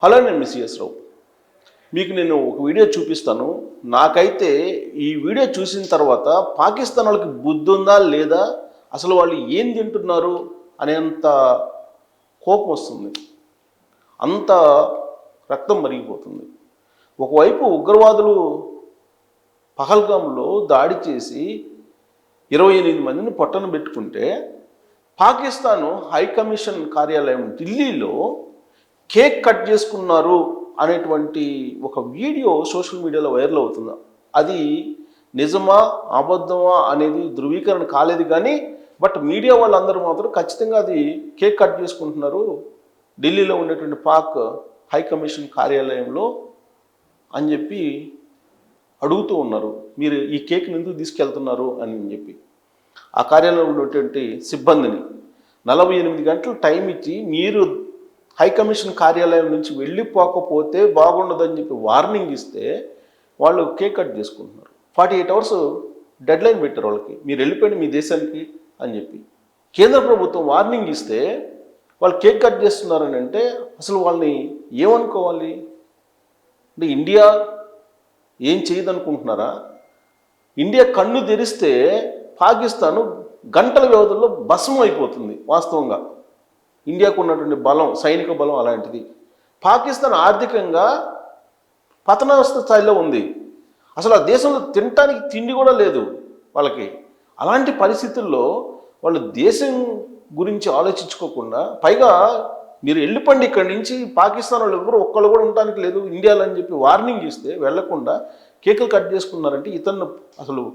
Hello, నేను మిస్ఎస్ రావు. మీకు నేను ఒక వీడియో చూపిస్తాను. నాకైతే ఈ వీడియో చూసిన తర్వాత పాకిస్తాన్ వాళ్ళకి బుద్ధి ఉందా లేదా, అసలు వాళ్ళు ఏం తింటున్నారు అనేంత కోపం వస్తుంది, అంత రక్తం మరిగిపోతుంది. ఒకవైపు ఉగ్రవాదులు పహల్గామ్లో దాడి చేసి 28 మందిని పొట్టన పెట్టుకుంటే, పాకిస్తాను హైకమిషన్ కార్యాలయం ఢిల్లీలో కేక్ కట్ చేసుకున్నారు అనేటువంటి ఒక వీడియో సోషల్ మీడియాలో వైరల్ అవుతుంది. అది నిజమా అబద్ధమా అనేది ధృవీకరణ కాలేదు, కానీ బట్ మీడియా వాళ్ళందరూ మాత్రం ఖచ్చితంగా అది కేక్ కట్ చేసుకుంటున్నారు ఢిల్లీలో ఉండేటువంటి పాక్ హైకమిషన్ కార్యాలయంలో అని చెప్పి అడుగుతూ ఉన్నారు. మీరు ఈ కేక్ని ఎందుకు తీసుకెళ్తున్నారు అని చెప్పి ఆ కార్యాలయంలో ఉన్నటువంటి సిబ్బందిని 48 గంటలు టైం ఇచ్చి మీరు హైకమిషన్ కార్యాలయం నుంచి వెళ్ళిపోకపోతే బాగుండదని చెప్పి వార్నింగ్ ఇస్తే వాళ్ళు కేక్ కట్ చేసుకుంటున్నారు. 48 అవర్స్ డెడ్ లైన్ పెట్టారు వాళ్ళకి, మీరు వెళ్ళిపోయింది మీ దేశానికి అని చెప్పి. కేంద్ర ప్రభుత్వం వార్నింగ్ ఇస్తే వాళ్ళు కేక్ కట్ చేస్తున్నారని అంటే అసలు వాళ్ళని ఏమనుకోవాలి? అంటే ఇండియా ఏం చేయదనుకుంటున్నారా? ఇండియా కన్ను తెరిస్తే పాకిస్తాను గంటల వ్యవధిలో భస్మం అయిపోతుంది. వాస్తవంగా ఇండియాకు ఉన్నటువంటి బలం, సైనిక బలం అలాంటిది. పాకిస్తాన్ ఆర్థికంగా పతనావస్థ స్థాయిలో ఉంది. అసలు ఆ దేశంలో తినటానికి తిండి కూడా లేదు వాళ్ళకి. అలాంటి పరిస్థితుల్లో వాళ్ళు దేశం గురించి ఆలోచించుకోకుండా, పైగా మీరు వెళ్ళిపోండి ఇక్కడి నుంచి, పాకిస్తాన్ వాళ్ళు ఎవరు ఒక్కళ్ళు కూడా ఉండటానికి లేదు ఇండియాలో అని చెప్పి వార్నింగ్ ఇస్తే వెళ్లకుండా కేకులు కట్ చేసుకున్నారంటే ఇతను అసలు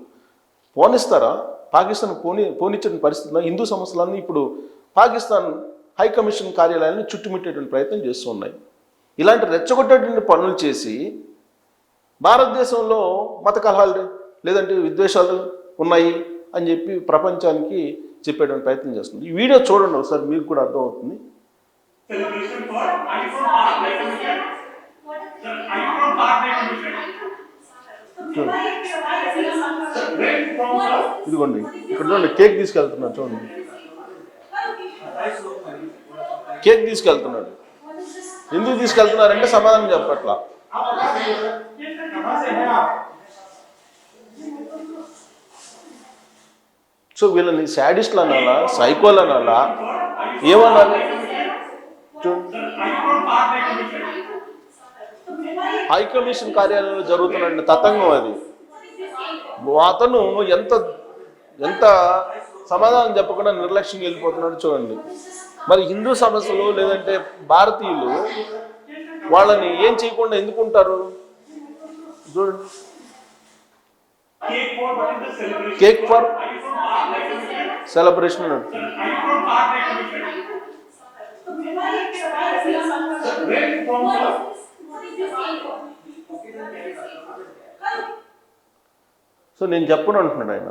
పోనిస్తారా? పాకిస్తాన్ పోనిచ్చిన పరిస్థితుల్లో హిందూ సంస్థలన్నీ ఇప్పుడు పాకిస్తాన్ హైకమిషన్ కార్యాలయాన్ని చుట్టుముట్టేటువంటి ప్రయత్నం చేస్తూ ఉన్నాయి. ఇలాంటి రెచ్చగొట్టేటువంటి పనులు చేసి భారతదేశంలో మత కలహాలు లేదంటే విద్వేషాలు ఉన్నాయి అని చెప్పి ప్రపంచానికి చెప్పేటువంటి ప్రయత్నం చేస్తుంది. ఈ వీడియో చూడండి ఒకసారి, మీకు కూడా అర్థమవుతుంది. ఇదిగోండి ఇక్కడ చూడండి, కేక్ తీసుకెళ్తున్నారు చూడండి, కేక్ తీసుకెళ్తున్నాడు. ఎందుకు తీసుకెళ్తున్నారంటే సమాధానం చెప్పట్లా. సో వీళ్ళని శాడిస్ట్లు అనాలా, సైకోలు అనాలా, ఏమనాలి? హైకమిషన్ కార్యాలయంలో జరుగుతున్న తతంగం అది. అతను ఎంత ఎంత సమాధానం చెప్పకుండా నిర్లక్ష్యంగా వెళ్ళిపోతున్నాడు చూడండి. మరి హిందూ సమస్యలు లేదంటే భారతీయులు వాళ్ళని ఏం చేయకుండా ఎందుకుంటారు? చూడండి, కేక్ ఫర్ సెలబ్రేషన్ నడుతుంది. సో నేను చెప్పను అంటున్నాడు ఆయన.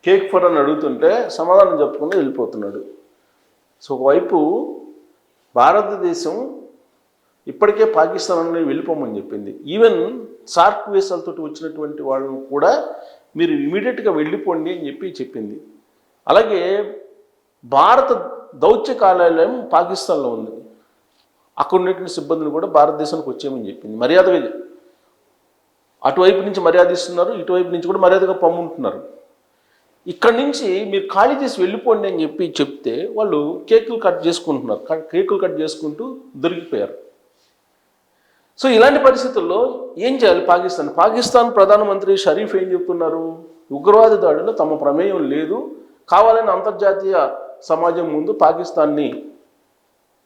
కేక్ ఫర్ అని అడుగుతుంటే సమాధానం చెప్పుకుని వెళ్ళిపోతున్నాడు. సో ఒకవైపు భారతదేశం ఇప్పటికే పాకిస్తాన్ వెళ్ళిపోమని చెప్పింది. ఈవెన్ సార్క్ దేశాలతో వచ్చినటువంటి వాళ్ళను కూడా మీరు ఇమీడియట్గా వెళ్ళిపోండి అని చెప్పి చెప్పింది. అలాగే భారత దౌత్య కార్యాలయం పాకిస్తాన్లో ఉంది, అక్కడ ఉన్నటువంటి సిబ్బందిని కూడా భారతదేశానికి వచ్చేయమని చెప్పింది. మర్యాదగా అటువైపు నుంచి మర్యాద ఇస్తున్నారు, ఇటువైపు నుంచి కూడా మర్యాదగా పంపుతున్నారు. ఇక్కడి నుంచి మీరు ఖాళీ చేసి వెళ్ళిపోండి అని చెప్పి చెప్తే వాళ్ళు కేకులు కట్ చేసుకుంటున్నారు, కేకులు కట్ చేసుకుంటూ దొరికిపోయారు. సో ఇలాంటి పరిస్థితుల్లో ఏం చేయాలి పాకిస్తాన్ ప్రధానమంత్రి షరీఫ్ ఏం చెప్తున్నారు? ఉగ్రవాద దాడిలో తమ ప్రమేయం లేదు, కావాలని అంతర్జాతీయ సమాజం ముందు పాకిస్తాన్ని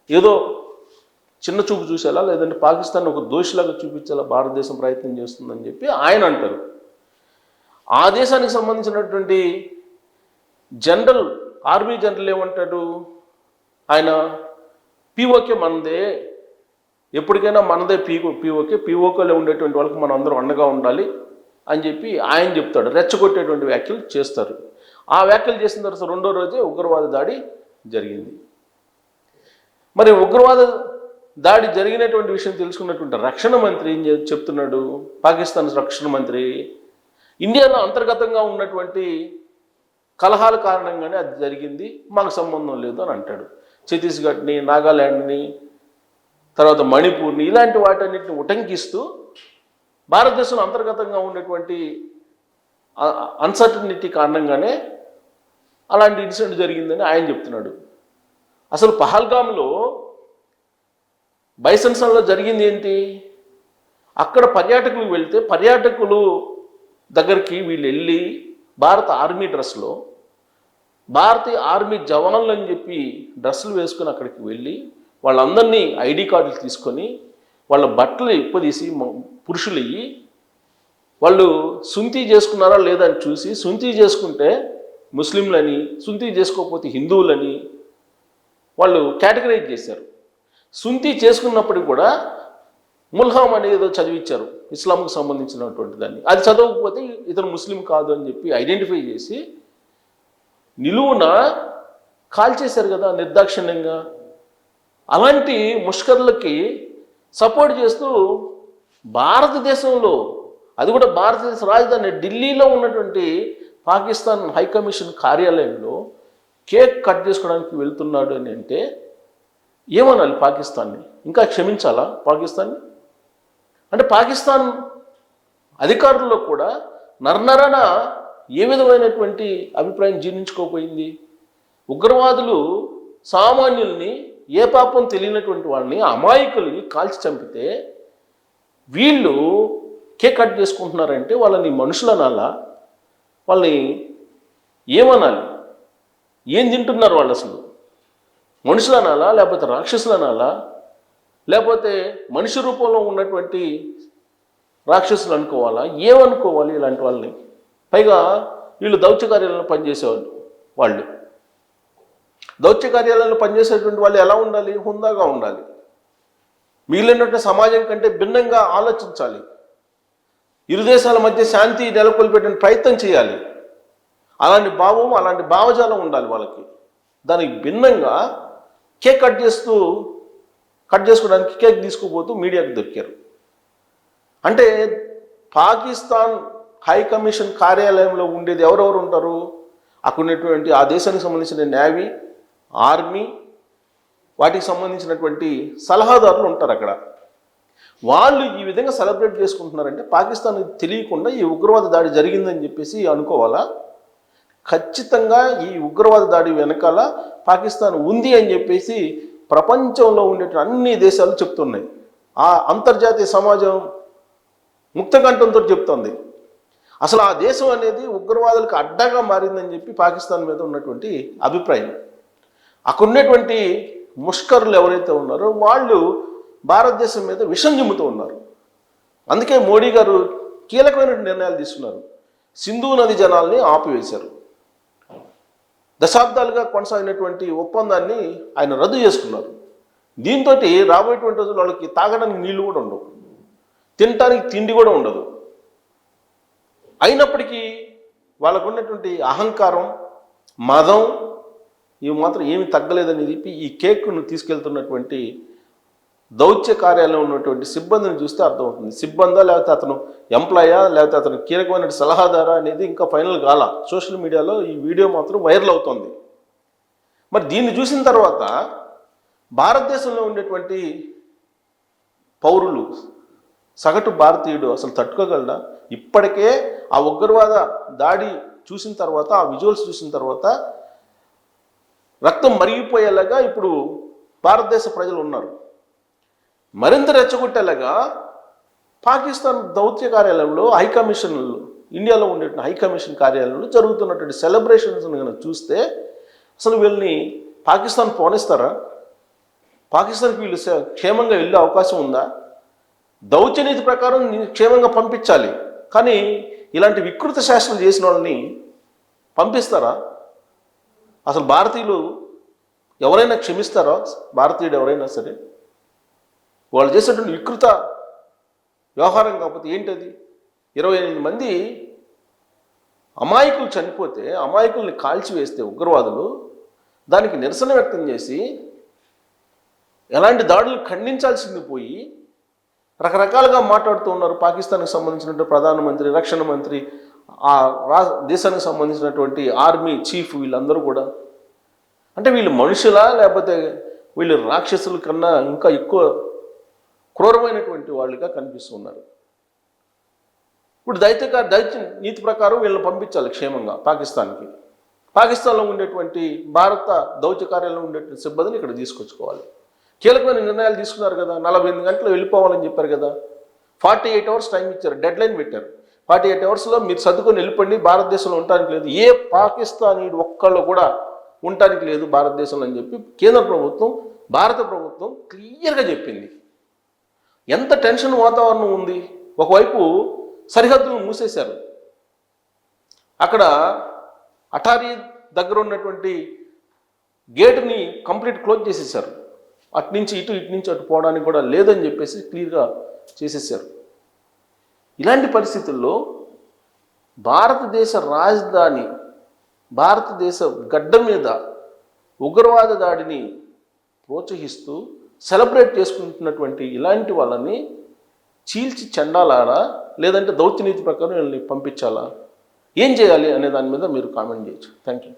ఏదో చిన్న చూపు చూసేలా లేదంటే పాకిస్తాన్ ఒక దోషిలాగా చూపించేలా భారతదేశం ప్రయత్నం చేస్తుందని చెప్పి ఆయన అంటారు. ఆ దేశానికి సంబంధించినటువంటి జనరల్, ఆర్మీ జనరల్ ఏమంటాడు? ఆయన పీఓకే మనదే, ఎప్పటికైనా మనదే పీఓకేలో ఉండేటువంటి వాళ్ళకి మనం అందరం అండగా ఉండాలి అని చెప్పి ఆయన చెప్తాడు. రెచ్చగొట్టేటువంటి వ్యాఖ్యలు చేస్తారు. ఆ వ్యాఖ్యలు చేసిన తర్వాత రెండో రోజే ఉగ్రవాద దాడి జరిగింది. మరి ఉగ్రవాద దాడి జరిగినటువంటి విషయం తెలుసుకున్నటువంటి రక్షణ మంత్రి ఏం చెప్తున్నాడు? పాకిస్తాన్ రక్షణ మంత్రి ఇండియాలో అంతర్గతంగా ఉన్నటువంటి కలహాల కారణంగానే అది జరిగింది, మాకు సంబంధం లేదు అని అంటాడు. ఛత్తీస్గఢ్ని, నాగాల్యాండ్ని, తర్వాత మణిపూర్ని, ఇలాంటి వాటన్నిటిని ఉటంకిస్తూ భారతదేశంలో అంతర్గతంగా ఉన్నటువంటి అన్సర్టనిటీ కారణంగానే అలాంటి ఇన్సిడెంట్ జరిగిందని ఆయన చెప్తున్నాడు. అసలు పహల్గామ్లో బైసన్సన్లో జరిగింది ఏంటి? అక్కడ పర్యాటకులు వెళ్తే పర్యాటకులు దగ్గరికి వీళ్ళు వెళ్ళి భారత ఆర్మీ డ్రెస్లో, భారతీయ ఆర్మీ జవాన్లు అని చెప్పి డ్రెస్సులు వేసుకొని అక్కడికి వెళ్ళి వాళ్ళందరినీ ఐడి కార్డులు తీసుకొని వాళ్ళ బట్టలు ఇప్పదీసి పురుషులు అయ్యి వాళ్ళు సుంతి చేసుకున్నారా లేదా అని చూసి, సుంతి చేసుకుంటే ముస్లింలని, సుంతి చేసుకోకపోతే హిందువులని వాళ్ళు కేటగరైజ్ చేశారు. సుంతి చేసుకున్నప్పటికి కూడా ముల్హాం అనేది ఏదో చదివించారు ఇస్లాంకు సంబంధించినటువంటి దాన్ని, అది చదవకపోతే ఇతను ముస్లిం కాదు అని చెప్పి ఐడెంటిఫై చేసి నిలువున కాల్చేశారు కదా నిర్దాక్షిణ్యంగా. అలాంటి ముష్కర్లకి సపోర్ట్ చేస్తూ భారతదేశంలో, అది కూడా భారతదేశ రాజధాని ఢిల్లీలో ఉన్నటువంటి పాకిస్తాన్ హైకమిషన్ కార్యాలయంలో కేక్ కట్ చేసుకోవడానికి వెళ్తున్నాడు అని అంటే ఏమనాలి పాకిస్తాన్ని? ఇంకా క్షమించాలా పాకిస్తాన్ని? అంటే పాకిస్తాన్ అధికారుల్లో కూడా నరనరన ఏ విధమైనటువంటి అభిప్రాయం జీర్ణించుకోపోయింది? ఉగ్రవాదులు సామాన్యుల్ని, ఏ పాపం తెలియనటువంటి వాళ్ళని, అమాయకుల్ని కాల్చి చంపితే వీళ్ళు కేక్ కట్ చేసుకుంటున్నారంటే వాళ్ళని మనుషులనాలా? వాళ్ళని ఏమనాలి? ఏం తింటున్నారు వాళ్ళు? అసలు మనుషులనాలా, లేకపోతే రాక్షసులనాలా, లేకపోతే మనిషి రూపంలో ఉన్నటువంటి రాక్షసులు అనుకోవాలా? ఏమనుకోవాలి ఇలాంటి వాళ్ళని? పైగా వీళ్ళు దౌత్య కార్యాలయంలో పనిచేసేవాళ్ళు. వాళ్ళు దౌత్య కార్యాలయంలో పనిచేసేటువంటి వాళ్ళు ఎలా ఉండాలి? హుందాగా ఉండాలి, మిగిలినటువంటి సమాజం కంటే భిన్నంగా ఆలోచించాలి, ఇరు దేశాల మధ్య శాంతి నెలకొల్పేట ప్రయత్నం చేయాలి. అలాంటి భావం, అలాంటి భావజాలం ఉండాలి వాళ్ళకి. దానికి భిన్నంగా కేక్ కట్ చేసుకోవడానికి కేక్ తీసుకుపోతూ మీడియాకు దొరికారు. అంటే పాకిస్తాన్ హై కమిషన్ కార్యాలయంలో ఉండేది ఎవరెవరు ఉంటారు? అక్కడ ఉన్నటువంటి ఆ దేశానికి సంబంధించిన నేవీ, ఆర్మీ, వాటికి సంబంధించినటువంటి సలహాదారులు ఉంటారు అక్కడ. వాళ్ళు ఈ విధంగా సెలబ్రేట్ చేసుకుంటున్నారంటే పాకిస్తాన్ తెలియకుండా ఈ ఉగ్రవాద దాడి జరిగిందని చెప్పేసి అనుకోవాలా? ఖచ్చితంగా ఈ ఉగ్రవాద దాడి వెనకాల పాకిస్తాన్ ఉంది అని చెప్పేసి ప్రపంచంలో ఉండే అన్ని దేశాలు చెప్తున్నాయి. ఆ అంతర్జాతీయ సమాజం ముక్తకంఠంతో చెప్తోంది. అసలు ఆ దేశం అనేది ఉగ్రవాదులకు అడ్డాగా మారిందని చెప్పి పాకిస్తాన్ మీద ఉన్నటువంటి అభిప్రాయం. అక్కడ ఉన్నటువంటి ముష్కరులు ఎవరైతే ఉన్నారో వాళ్ళు భారతదేశం మీద విషం చిమ్ముతూ ఉన్నారు. అందుకే మోడీ గారు కీలకమైన నిర్ణయాలు తీసుకున్నారు. సింధు నది జలాల్ని ఆపివేశారు. దశాబ్దాలుగా కొనసాగినటువంటి ఒప్పందాన్ని ఆయన రద్దు చేసుకున్నారు. దీంతో రాబోయేటువంటి రోజులు వాళ్ళకి తాగడానికి నీళ్లు కూడా ఉండవు, తినటానికి తిండి కూడా ఉండదు. అయినప్పటికీ వాళ్ళకు ఉన్నటువంటి అహంకారం, మదం ఇవి మాత్రం ఏమి తగ్గలేదని చెప్పి ఈ కేక్ను తీసుకెళ్తున్నటువంటి దౌత్య కార్యాలయంలో ఉన్నటువంటి సిబ్బందిని చూస్తే అర్థమవుతుంది. సిబ్బందా, లేకపోతే అతను ఎంప్లాయా, లేకపోతే అతను కీలకమైన సలహాదారా అనేది ఇంకా ఫైనల్ కాల. సోషల్ మీడియాలో ఈ వీడియో మాత్రం వైరల్ అవుతుంది. మరి దీన్ని చూసిన తర్వాత భారతదేశంలో ఉండేటువంటి పౌరులు, సగటు భారతీయుడు అసలు తట్టుకోగలడా? ఇప్పటికే ఆ ఉగ్రవాద దాడి చూసిన తర్వాత, ఆ విజువల్స్ చూసిన తర్వాత రక్తం మరిగిపోయేలాగా ఇప్పుడు భారతదేశ ప్రజలు ఉన్నారు. మరింత రెచ్చగొట్టేలాగా పాకిస్తాన్ దౌత్య కార్యాలయంలో హైకమిషన్లు, ఇండియాలో ఉండే హైకమిషన్ కార్యాలయంలో జరుగుతున్నటువంటి సెలబ్రేషన్స్ కనుక చూస్తే అసలు వీళ్ళని పాకిస్తాన్ పోనిస్తారా? పాకిస్తాన్కి వీళ్ళు క్షేమంగా వెళ్ళే అవకాశం ఉందా? దౌత్య నీతి ప్రకారం క్షేమంగా పంపించాలి, కానీ ఇలాంటి వికృత శాసనం చేసిన వాళ్ళని పంపిస్తారా? అసలు భారతీయులు ఎవరైనా క్షమిస్తారా? భారతీయుడు ఎవరైనా సరే వాళ్ళు చేసేటువంటి వికృత వ్యవహారం కాకపోతే ఏంటది? 28 మంది అమాయకులు చనిపోతే, అమాయకుల్ని కాల్చివేస్తే ఉగ్రవాదులు, దానికి నిరసన వ్యక్తం చేసి ఎలాంటి దాడులు ఖండించాల్సింది పోయి రకరకాలుగా మాట్లాడుతూ ఉన్నారు. పాకిస్తాన్కి సంబంధించినటువంటి ప్రధానమంత్రి, రక్షణ మంత్రి, ఆ దేశానికి సంబంధించినటువంటి ఆర్మీ చీఫ్, వీళ్ళందరూ కూడా అంటే వీళ్ళు మనుషులా లేకపోతే వీళ్ళు రాక్షసుల కన్నా ఇంకా ఎక్కువ క్రూరమైనటువంటి వాళ్ళుగా కనిపిస్తున్నారు. ఇప్పుడు దైత్య నీతి ప్రకారం వీళ్ళని పంపించాలి క్షేమంగా పాకిస్తాన్కి. పాకిస్తాన్లో ఉండేటువంటి భారత దౌత్య కార్యాలయంలో ఉండేటువంటి సిబ్బందిని ఇక్కడ తీసుకొచ్చుకోవాలి. కీలకమైన నిర్ణయాలు తీసుకున్నారు కదా, 48 గంటలు వెళ్ళిపోవాలని చెప్పారు కదా, 48 అవర్స్ టైం ఇచ్చారు, డెడ్ లైన్ పెట్టారు. 48 అవర్స్లో మీరు సర్దుకొని వెళ్ళిపోండి, భారతదేశంలో ఉండటానికి లేదు, ఏ పాకిస్తానీయుడు ఒక్కళ్ళు కూడా ఉండటానికి లేదు భారతదేశంలో అని చెప్పి కేంద్ర ప్రభుత్వం, భారత ప్రభుత్వం క్లియర్గా చెప్పింది. ఎంత టెన్షన్ వాతావరణం ఉంది. ఒకవైపు సరిహద్దులు మూసేశారు, అక్కడ అటారీ దగ్గర ఉన్నటువంటి గేటుని కంప్లీట్ క్లోజ్ చేసేసారు. అటు నుంచి ఇటు, ఇటు నుంచి అటు పోవడానికి కూడా లేదని చెప్పేసి క్లియర్గా చేసేసారు. ఇలాంటి పరిస్థితుల్లో భారతదేశ రాజధాని, భారతదేశ గడ్డ మీద ఉగ్రవాద దాడిని ప్రోత్సహిస్తూ సెలబ్రేట్ చేసుకుంటున్నటువంటి ఇలాంటి వాళ్ళని చీల్చి చెండాలాడా లేదంటే దౌత్యనీతి ప్రకారం వీళ్ళని పంపించాలా, ఏం చేయాలి అనే దాని మీద మీరు కామెంట్ చేయొచ్చు. Thank you.